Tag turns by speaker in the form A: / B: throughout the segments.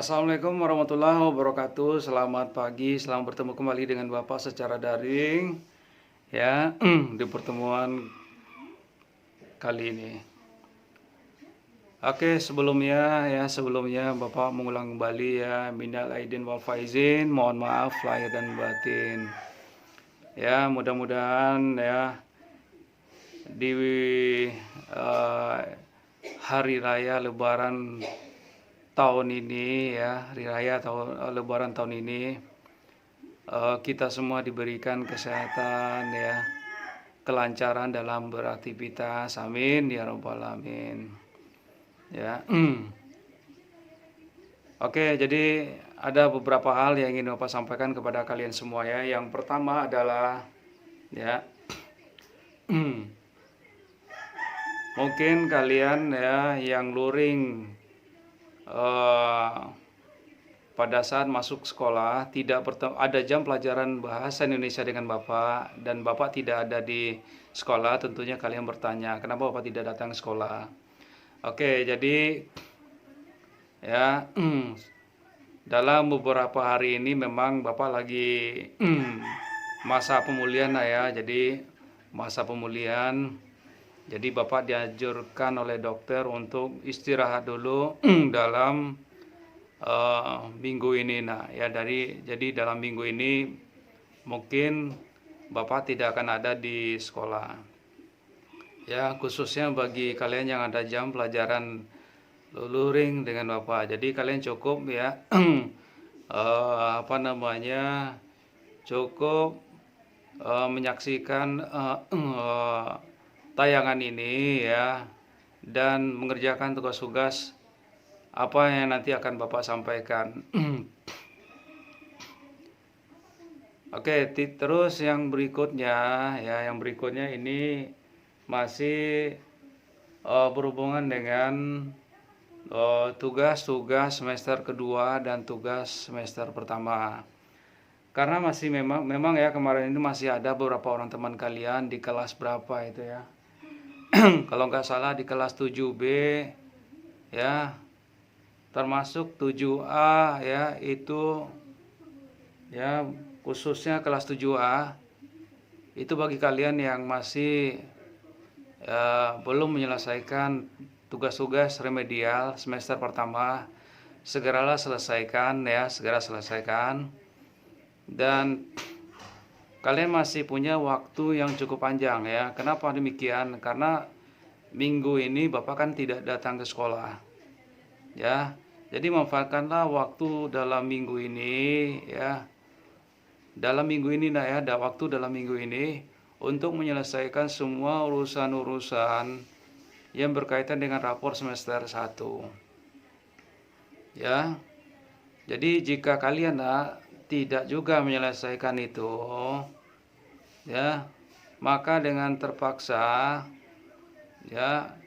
A: Assalamualaikum warahmatullahi wabarakatuh. Selamat pagi, selamat bertemu kembali dengan Bapak secara daring ya di pertemuan kali ini. Oke, sebelumnya Bapak mengulang kembali ya, minal aidin wal faizin, mohon maaf lahir dan batin. Ya, mudah-mudahan ya di eh, hari raya Lebaran tahun ini ya, hari raya Lebaran tahun ini kita semua diberikan kesehatan ya, kelancaran dalam beraktivitas. Amin ya robbal alamin. Ya. Oke, jadi ada beberapa hal yang ingin Bapak sampaikan kepada kalian semua ya. Yang pertama adalah ya mungkin kalian ya yang luring eh, pada saat masuk sekolah tidak ada jam pelajaran bahasa Indonesia dengan Bapak dan Bapak tidak ada di sekolah, tentunya kalian bertanya, kenapa Bapak tidak datang ke sekolah? Oke, jadi ya dalam beberapa hari ini memang Bapak lagi masa pemulihan ya. Jadi masa pemulihan. Jadi Bapak dianjurkan oleh dokter untuk istirahat dulu dalam minggu ini. Nah, ya jadi dalam minggu ini mungkin Bapak tidak akan ada di sekolah. Ya, khususnya bagi kalian yang ada jam pelajaran luring dengan Bapak. Jadi kalian cukup ya cukup menyaksikan tayangan ini ya dan mengerjakan tugas-tugas apa yang nanti akan Bapak sampaikan. Oke, terus yang berikutnya ini masih berhubungan dengan tugas-tugas semester kedua dan tugas semester pertama. Karena masih memang ya kemarin ini masih ada beberapa orang teman kalian di kelas berapa itu ya. Kalau nggak salah di kelas 7B ya, termasuk 7A ya, itu ya khususnya kelas 7A itu bagi kalian yang masih belum menyelesaikan tugas-tugas remedial semester pertama, segera selesaikan. Dan kalian masih punya waktu yang cukup panjang ya. Kenapa demikian? Karena minggu ini Bapak kan tidak datang ke sekolah ya. Jadi manfaatkanlah waktu dalam minggu ini ya. Ada waktu dalam minggu ini untuk menyelesaikan semua urusan-urusan yang berkaitan dengan rapor semester 1. Ya. Jadi jika kalian tidak juga menyelesaikan itu ya, maka dengan terpaksa ya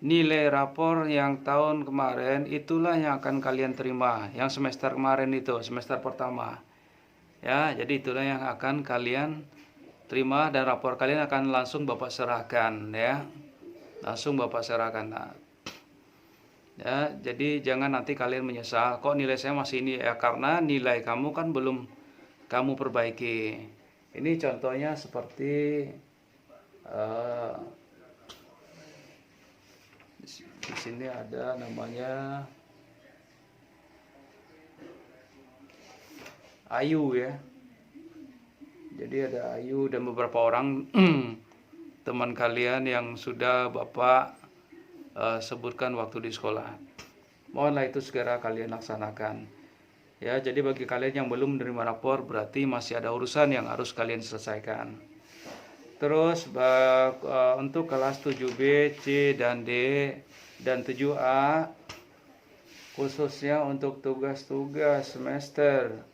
A: nilai rapor yang tahun kemarin itulah yang akan kalian terima, yang semester kemarin itu, semester pertama. Ya, jadi itulah yang akan kalian terima dan rapor kalian akan langsung Bapak serahkan ya. Langsung Bapak serahkan. Nah, ya, jadi jangan nanti kalian menyesal, kok nilai saya masih ini ya, karena nilai kamu kan belum kamu perbaiki. Ini contohnya seperti di sini ada namanya Ayu ya. Jadi ada Ayu dan beberapa orang teman kalian yang sudah Bapak sebutkan waktu di sekolah. Mohonlah itu segera kalian laksanakan. Ya, jadi bagi kalian yang belum menerima rapor berarti masih ada urusan yang harus kalian selesaikan. Terus untuk kelas 7B, C dan D dan 7A khususnya untuk tugas-tugas semester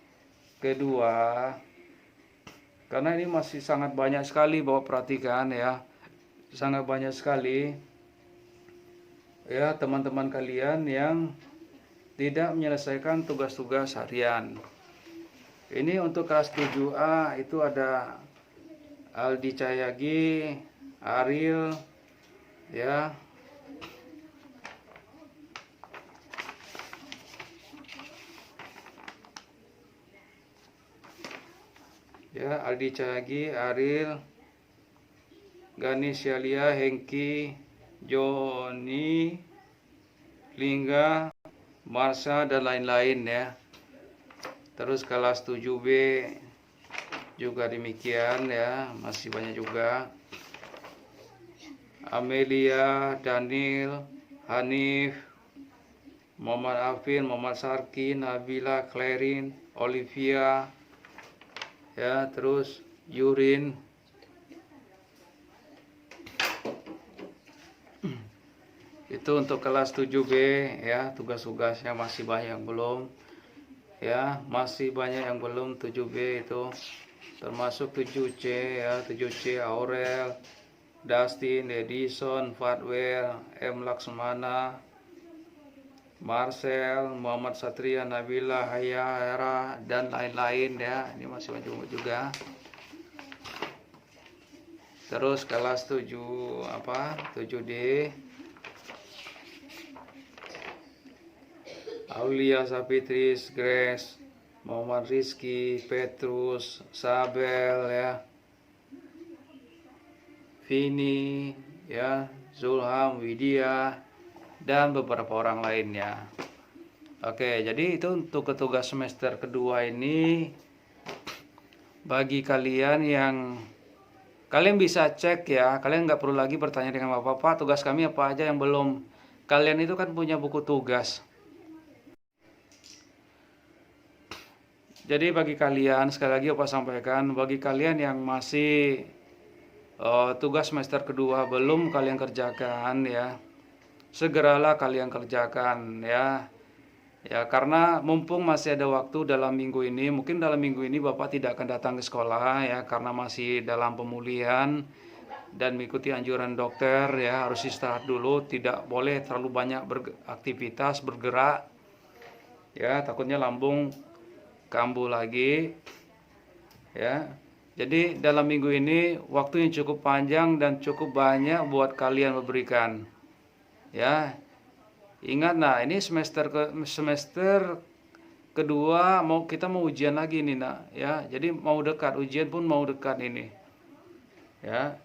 A: kedua, karena ini masih sangat banyak sekali Bapak perhatikan ya, sangat banyak sekali ya teman-teman kalian yang tidak menyelesaikan tugas-tugas harian. Ini untuk kelas 7A itu ada Aldi Cahyagi, Ariel ya. ya, Aldi Cahagi, Ariel, Gani Syalia, Hengki, Joni, Lingga, Marsha, dan lain-lain ya. Terus kelas 7B juga demikian ya, masih banyak juga. Amelia, Daniel, Hanif, Muhammad Afin, Muhammad Sarki, Nabila, Clarin, Olivia, ya, terus Yurin, itu untuk kelas 7B ya. Tugas-tugasnya masih banyak yang belum ya, masih banyak yang belum. 7B itu termasuk 7C ya, 7C Aurel, Dustin, Edison, Fatwell, M. Laksmana, Marcel, Muhammad Satria, Nabila, Hayara, dan lain-lain ya. Ini masih banyak juga. Terus kelas 7D Aulia, Sapitris, Grace, Muhammad Rizky, Petrus, Sabel ya, Vini ya, Zulham, Widya, dan beberapa orang lainnya. Oke, jadi itu untuk tugas semester kedua ini. Bagi kalian yang kalian bisa cek ya, kalian nggak perlu lagi bertanya dengan bapak-bapak tugas kami apa aja yang belum. Kalian itu kan punya buku tugas. Jadi bagi kalian, sekali lagi Bapak sampaikan, bagi kalian yang masih tugas semester kedua belum kalian kerjakan ya, segeralah kalian kerjakan ya. Ya, karena mumpung masih ada waktu dalam minggu ini, mungkin dalam minggu ini Bapak tidak akan datang ke sekolah ya, karena masih dalam pemulihan dan mengikuti anjuran dokter ya, harus istirahat dulu, tidak boleh terlalu banyak beraktivitas, bergerak ya, takutnya lambung kambuh lagi ya. Jadi dalam minggu ini waktu yang cukup panjang dan cukup banyak buat kalian memberikan ya. Ingat, nah ini semester kedua kita mau ujian lagi nih nak ya. Jadi mau dekat, ujian pun mau dekat ini ya.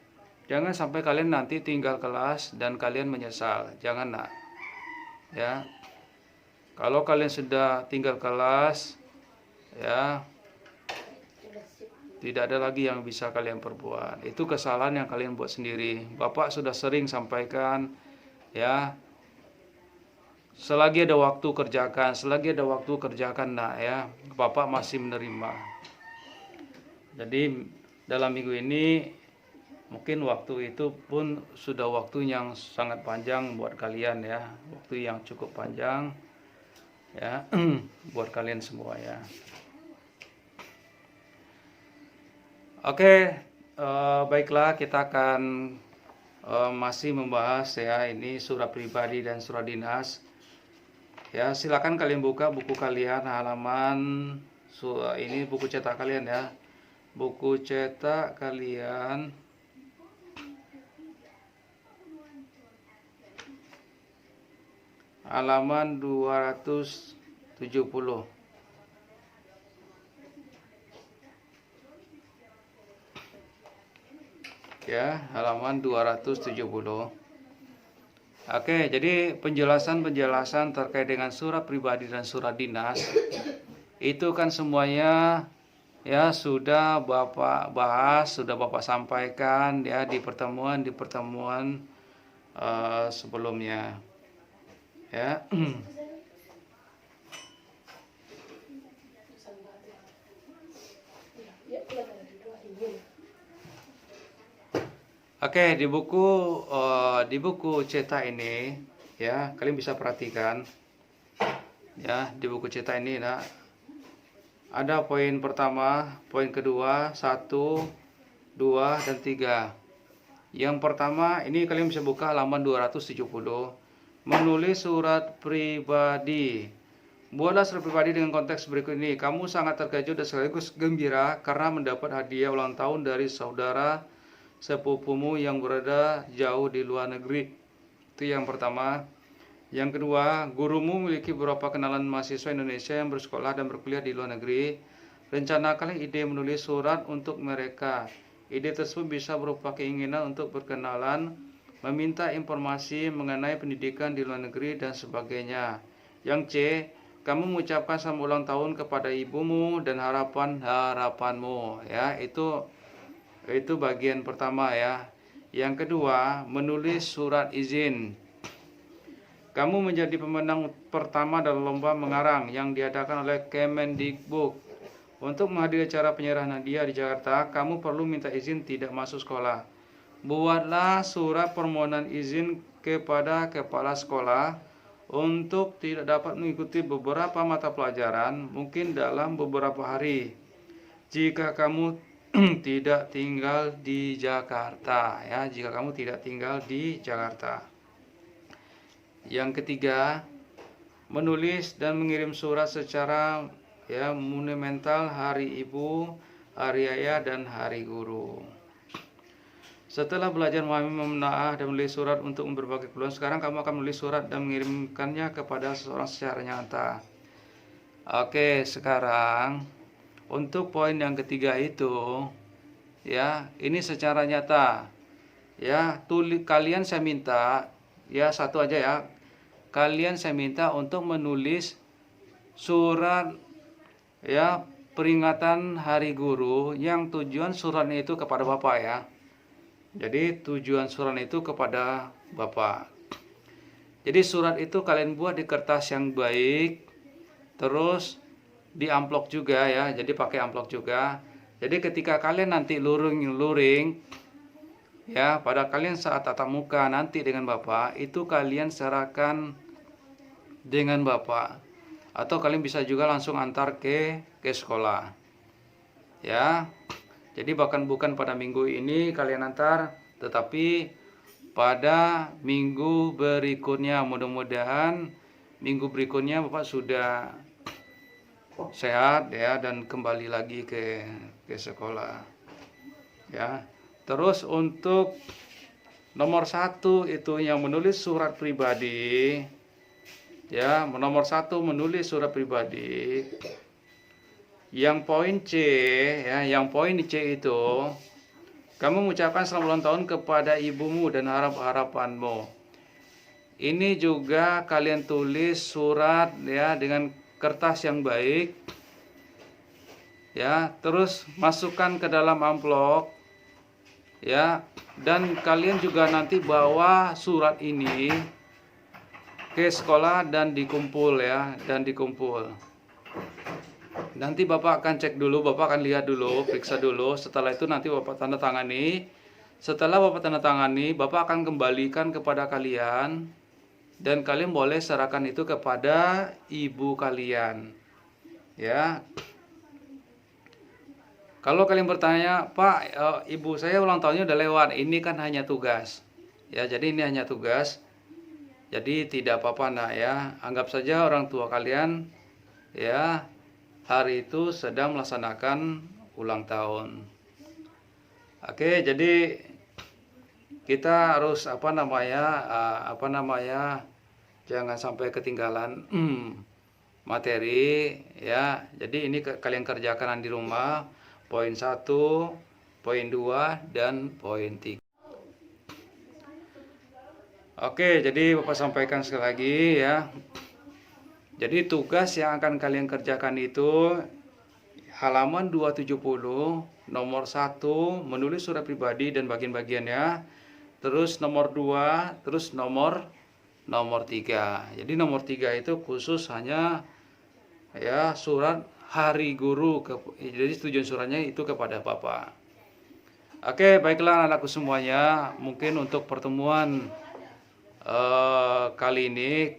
A: Jangan sampai kalian nanti tinggal kelas dan kalian menyesal, jangan nak ya. Kalau kalian sudah tinggal kelas ya, tidak ada lagi yang bisa kalian perbuat. Itu kesalahan yang kalian buat sendiri. Bapak sudah sering sampaikan ya, selagi ada waktu kerjakan, selagi ada waktu kerjakan nak ya. Bapak masih menerima. Jadi dalam minggu ini mungkin waktu itu pun sudah waktu yang sangat panjang buat kalian ya, waktu yang cukup panjang ya buat kalian semua ya. Oke, baiklah, kita akan masih membahas ya ini surat pribadi dan surat dinas. Ya, silakan kalian buka buku kalian halaman ini buku cetak kalian ya. Buku cetak kalian halaman 270. Ya, halaman 270. Oke, jadi penjelasan-penjelasan terkait dengan surat pribadi dan surat dinas itu kan semuanya ya sudah Bapak bahas, sudah Bapak sampaikan ya di pertemuan sebelumnya. Ya. Oke, di buku cetak ini ya, kalian bisa perhatikan ya, di buku cetak ini nah, ada poin pertama, poin kedua, 1, 2, dan 3. Yang pertama ini kalian bisa buka halaman 270. Menulis surat pribadi. Buatlah surat pribadi dengan konteks berikut ini. Kamu sangat terkejut dan sekaligus gembira karena mendapat hadiah ulang tahun dari saudara sepupumu yang berada jauh di luar negeri. Itu yang pertama. Yang kedua, gurumu memiliki beberapa kenalan mahasiswa Indonesia yang bersekolah dan berkuliah di luar negeri. rencanakanlah ide menulis surat untuk mereka. Ide tersebut bisa berupa keinginan untuk berkenalan, meminta informasi mengenai pendidikan di luar negeri, dan sebagainya. Yang C, kamu mengucapkan selamat ulang tahun kepada ibumu dan harapanmu. Ya, itu bagian pertama ya. Yang kedua, menulis surat izin. Kamu menjadi pemenang pertama dalam lomba mengarang yang diadakan oleh Kemendikbud. Untuk menghadiri acara penyerahan hadiah di Jakarta, kamu perlu minta izin tidak masuk sekolah. Buatlah surat permohonan izin kepada kepala sekolah untuk tidak dapat mengikuti beberapa mata pelajaran, mungkin dalam beberapa hari, jika kamu tidak tinggal di Jakarta. Ya, jika kamu tidak tinggal di Jakarta. Yang ketiga, menulis dan mengirim surat secara monumental hari ibu, hari ayah, dan hari guru. Setelah belajar memahami, memenaah, dan menulis surat untuk berbagai keperluan, sekarang kamu akan menulis surat dan mengirimkannya kepada seseorang secara nyata. Oke, sekarang untuk poin yang ketiga itu, ya, ini secara nyata. Ya, kalian saya minta, ya satu aja ya. Kalian saya minta untuk menulis surat ya peringatan Hari Guru yang tujuan suratnya itu kepada Bapak ya. Jadi tujuan surat itu kepada Bapak. Jadi surat itu kalian buat di kertas yang baik, terus di amplop juga ya. Jadi pakai amplop juga. Jadi ketika kalian nanti luring ya, pada kalian saat tatap muka nanti dengan Bapak, itu kalian serahkan dengan Bapak. Atau kalian bisa juga langsung antar ke sekolah. Ya. Jadi bahkan bukan pada minggu ini kalian antar, tetapi pada minggu berikutnya. Mudah-mudahan minggu berikutnya Bapak sudah sehat ya dan kembali lagi ke sekolah. Ya. Terus untuk nomor 1 itu yang menulis surat pribadi. Ya, nomor 1 menulis surat pribadi. Yang poin C, ya, yang poin C itu, kamu mengucapkan selamat ulang tahun kepada ibumu dan harapanmu. Ini juga kalian tulis surat ya dengan kertas yang baik. Ya, terus masukkan ke dalam amplop. Ya, dan kalian juga nanti bawa surat ini ke sekolah dan dikumpul ya, Nanti Bapak akan cek dulu, Bapak akan lihat dulu, periksa dulu. Setelah itu nanti Bapak tanda tangani. Setelah Bapak tanda tangani, Bapak akan kembalikan kepada kalian dan kalian boleh serahkan itu kepada ibu kalian. Ya. Kalau kalian bertanya, "Pak, ibu saya ulang tahunnya udah lewat." Ini kan hanya tugas. Ya, jadi ini hanya tugas. Jadi tidak apa-apa nak ya, anggap saja orang tua kalian ya hari itu sedang melaksanakan ulang tahun. Oke, jadi kita harus jangan sampai ketinggalan materi ya. Jadi ini kalian kerjakan di rumah, poin 1, poin 2, dan poin 3. Oke, jadi Bapak sampaikan sekali lagi ya. Jadi tugas yang akan kalian kerjakan itu halaman 270, nomor 1 menulis surat pribadi dan bagian-bagiannya. Terus nomor 2, terus nomor 3. Jadi nomor 3 itu khusus hanya ya surat Hari Guru. Jadi tujuan suratnya itu kepada Bapak. Oke, baiklah anak-anakku semuanya. Mungkin untuk pertemuan kali ini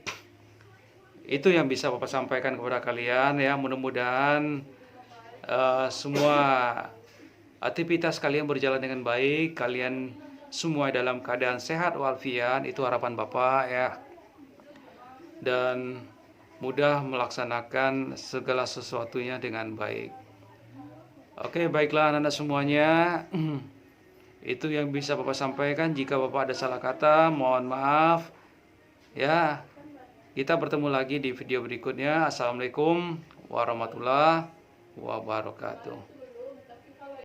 A: itu yang bisa Bapak sampaikan kepada kalian ya. Mudah-mudahan semua aktivitas kalian berjalan dengan baik, kalian semua dalam keadaan sehat walafiat, itu harapan Bapak ya, dan mudah melaksanakan segala sesuatunya dengan baik. Oke, baiklah anak-anak semuanya. Itu yang bisa Bapak sampaikan. Jika Bapak ada salah kata, mohon maaf. Ya, kita bertemu lagi di video berikutnya. Assalamualaikum warahmatullahi wabarakatuh.